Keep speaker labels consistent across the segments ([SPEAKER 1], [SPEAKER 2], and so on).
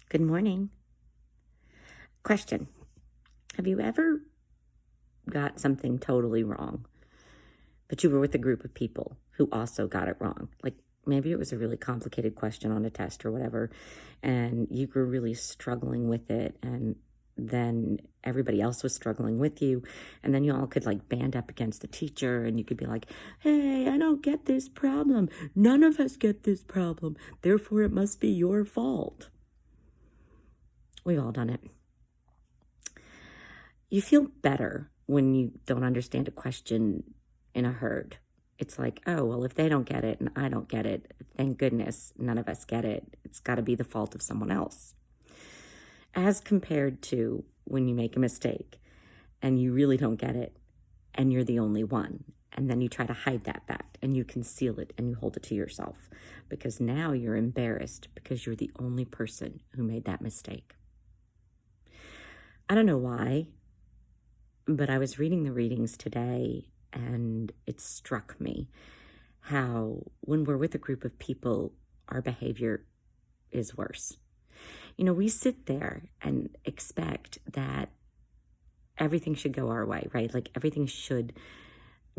[SPEAKER 1] Good morning. Question. Have you ever got something totally wrong, but you were with a group of people who also got it wrong? Like maybe it was a really complicated question on a test or whatever, and you were really struggling with it, and then everybody else was struggling with you, and then you all could like band up against the teacher, and you could be like, hey, I don't get this problem. None of us get this problem. Therefore, it must be your fault. We've all done it. You feel better when you don't understand a question in a herd. It's like, oh, well, if they don't get it and I don't get it, thank goodness none of us get it. It's got to be the fault of someone else. As compared to when you make a mistake and you really don't get it and you're the only one. And then you try to hide that fact and you conceal it and you hold it to yourself because now you're embarrassed because you're the only person who made that mistake. I don't know why, but I was reading the readings today and it struck me how when we're with a group of people, our behavior is worse. You know, we sit there and expect that everything should go our way, right? Like everything should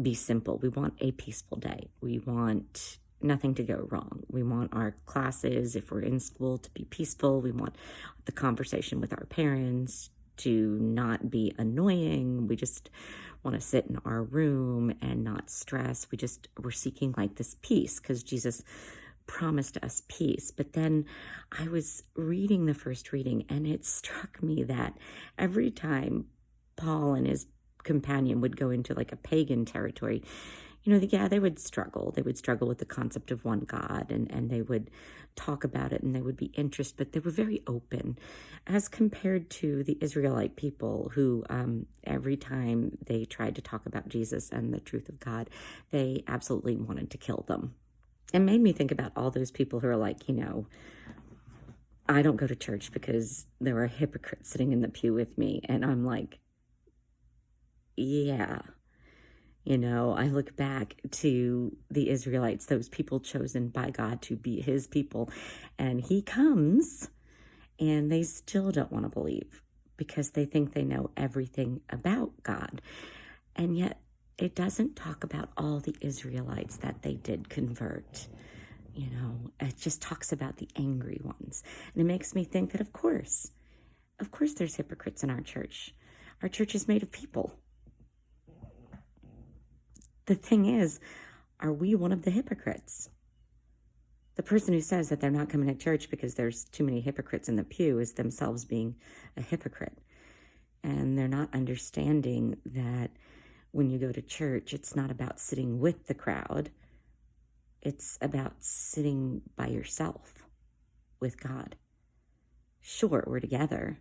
[SPEAKER 1] be simple. We want a peaceful day. We want nothing to go wrong. We want our classes, if we're in school, to be peaceful. We want the conversation with our parents to not be annoying. We just want to sit in our room and not stress. We're seeking like this peace because Jesus promised us peace. But then I was reading the first reading and it struck me that every time Paul and his companion would go into like a pagan territory, you know, yeah, they would struggle. They would struggle with the concept of one God and they would talk about it and they would be interested, but they were very open as compared to the Israelite people who every time they tried to talk about Jesus and the truth of God, they absolutely wanted to kill them. It made me think about all those people who are like, you know, I don't go to church because there are hypocrites sitting in the pew with me. And I'm like, yeah. You know, I look back to the Israelites, those people chosen by God to be his people, and he comes and they still don't want to believe because they think they know everything about God. And yet it doesn't talk about all the Israelites that they did convert. You know, it just talks about the angry ones. And it makes me think that, of course there's hypocrites in our church. Our church is made of people. The thing is, are we one of the hypocrites? The person who says that they're not coming to church because there's too many hypocrites in the pew is themselves being a hypocrite. And they're not understanding that when you go to church, it's not about sitting with the crowd. It's about sitting by yourself with God. Sure, we're together,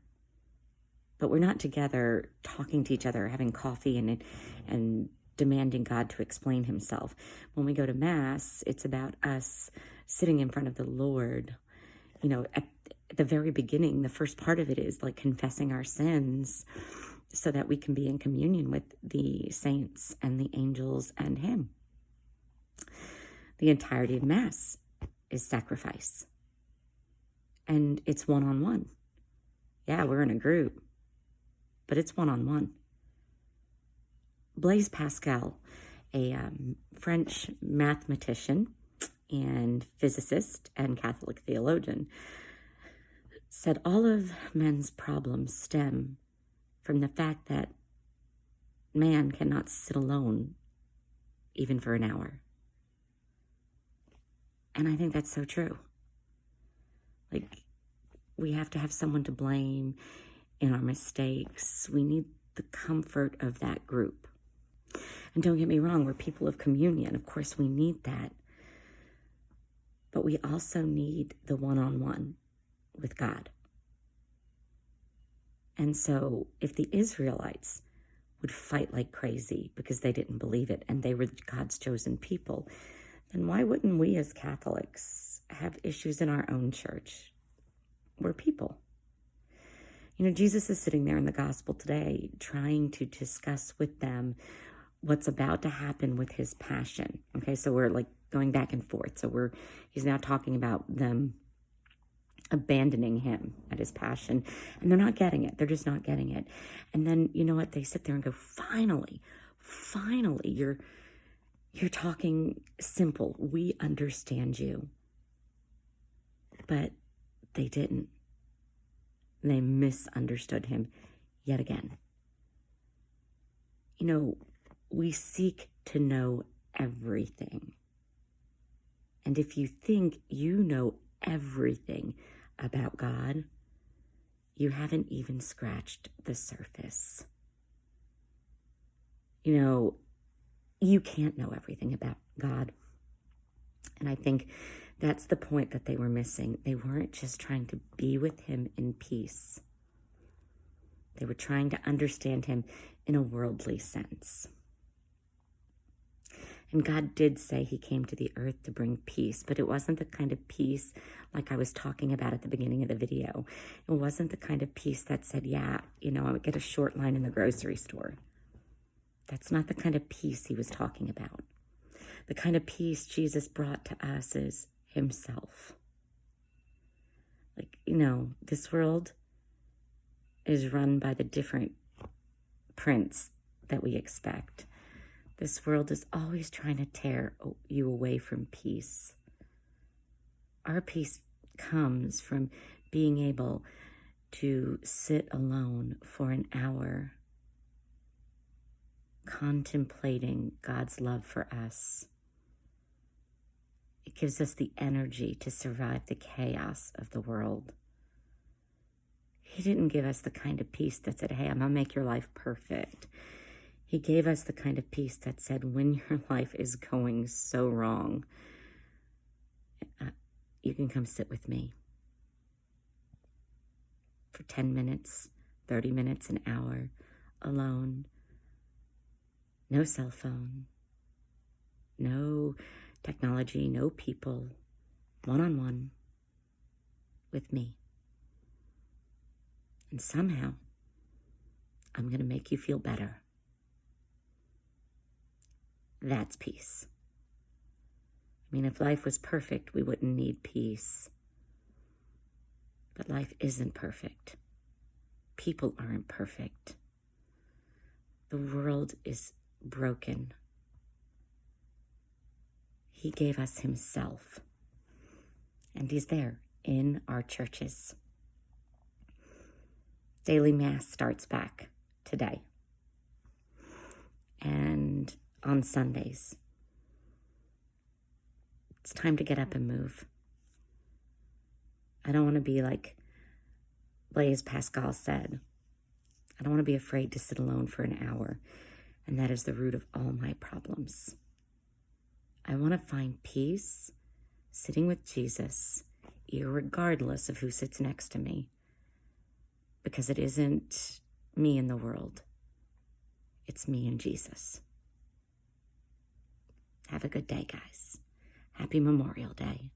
[SPEAKER 1] but we're not together talking to each other, having coffee and demanding God to explain himself. When we go to Mass, it's about us sitting in front of the Lord. You know, at the very beginning, the first part of it is like confessing our sins so that we can be in communion with the saints and the angels and him. The entirety of Mass is sacrifice. And it's one-on-one. Yeah, we're in a group, but it's one-on-one. Blaise Pascal, a French mathematician and physicist and Catholic theologian, said all of men's problems stem from the fact that man cannot sit alone even for an hour. And I think that's so true. Like, we have to have someone to blame in our mistakes. We need the comfort of that group. And don't get me wrong, we're people of communion. Of course, we need that. But we also need the one-on-one with God. And so if the Israelites would fight like crazy because they didn't believe it and they were God's chosen people, then why wouldn't we as Catholics have issues in our own church? We're people. You know, Jesus is sitting there in the gospel today trying to discuss with them what's about to happen with his passion. Okay, so we're like going back and forth. So he's now talking about them abandoning him at his passion. And they're not getting it. They're just not getting it. And then, you know what? They sit there and go, finally, you're talking simple. We understand you. But they didn't. They misunderstood him yet again. You know, we seek to know everything. And if you think you know everything about God, you haven't even scratched the surface. You know, you can't know everything about God. And I think that's the point that they were missing. They weren't just trying to be with him in peace. They were trying to understand him in a worldly sense. And God did say he came to the earth to bring peace, but it wasn't the kind of peace like I was talking about at the beginning of the video. It wasn't the kind of peace that said, yeah, you know, I would get a short line in the grocery store. That's not the kind of peace he was talking about. The kind of peace Jesus brought to us is himself. Like, you know, this world is run by the different prince that we expect. This world is always trying to tear you away from peace. Our peace comes from being able to sit alone for an hour, contemplating God's love for us. It gives us the energy to survive the chaos of the world. He didn't give us the kind of peace that said, hey, I'm going to make your life perfect. He gave us the kind of peace that said, when your life is going so wrong, you can come sit with me for 10 minutes, 30 minutes, an hour, alone. No cell phone, no technology, no people, one-on-one with me. And somehow, I'm going to make you feel better. That's peace. I mean, if life was perfect, we wouldn't need peace. But life isn't perfect. People aren't perfect. The world is broken. He gave us himself. And he's there in our churches. Daily Mass starts back today. And on Sundays, it's time to get up and move. I don't want to be like Blaise Pascal said. I don't want to be afraid to sit alone for an hour. And that is the root of all my problems. I want to find peace sitting with Jesus, irregardless of who sits next to me. Because it isn't me and the world. It's me and Jesus. Have a good day, guys. Happy Memorial Day.